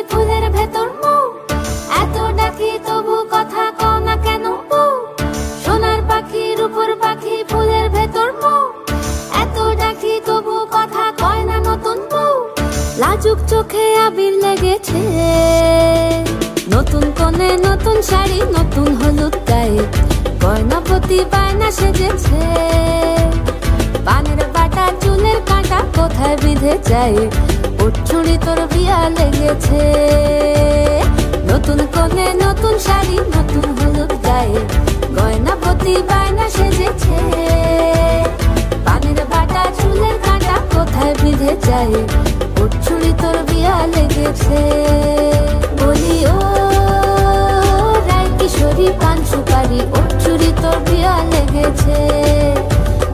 ফুলের ভেতর মৌ, এত ডাকি তবু কথা কও না কেন বউ? সোনার পাখি রূপোর পাখি ফুলের ভেতর মৌ, এত ডাকি তবু কথা কয় না নতুন বউ। লাজুক চোখে আবির লেগেছে, নতুন কোণে নতুন শাড়ি নতুন হলুদ গায়ে, গয়নাপতি বায়না সেজেছে। পানের বাটা চুলের কাঁটা কোথায় বিঁধে যায়, ওর চুড়ি তোর বিয়া লেগেছে। নতুন কোণে নতুন শাড়ি নতুন হলুদ গায়ে, গয়নাপতি বায়না সেজেছে। পানের বাটা চুলের কাঁটা কোথায় বিঁধে যায়, ওর চুড়ি তোর বিয়া লেগেছে। বলি ও রায় কিশোরী পান সুপারি, ওর চুড়ি তোর বিয়া লেগেছে।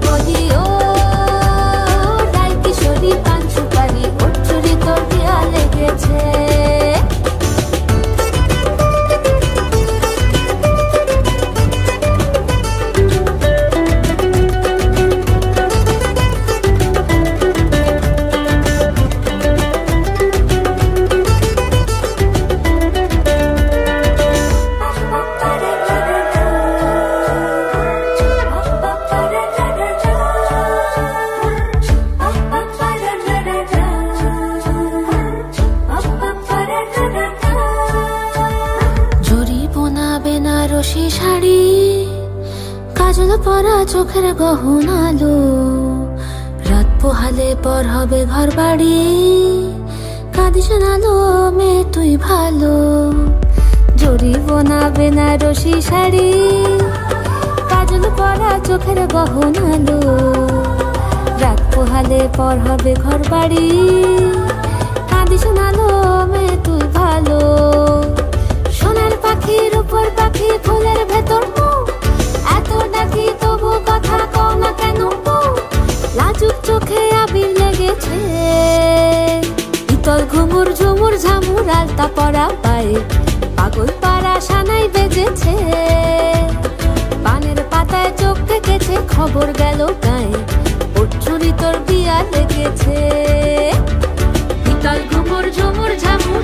বলি ও রায় কিশোরী পান সুপারি, ওর চুড়ি তোর বিয়া লেগেছে। বেনারসি শাড়ি, কাজল পরা চোখের গহনালো, রাত পোহালে পর হবে ঘর বাড়ি, কাঁদিস না লো মেয়ে তুই ভালো। জরি বোনা বেনারসি শাড়ি, কাজল পরা চোখের গহনালো, রাত পোহালে পর হবে ঘর বাড়ি, কাঁদিস না লো মেয়ে তুই ভালো। সোনার পাখি রূপোর পাখি ফুলের ভেতর মৌ, এত ডাকি তবু কথা কও না কেন বউ? লাজুক চোখে আবির লেগেছে, ইতল ঘুমুর ঝুমুর ঝামুর আলতা পরা পায়ে, পাগল পাড়া সানাই বেজেছে। পানের পাতায় চোখ থেকেছে, খবর গেল গায়ে, ওর চুড়ি তোর বিয়া লেগেছে। ইতল ঘুমুর ঝুমুর ঝামুর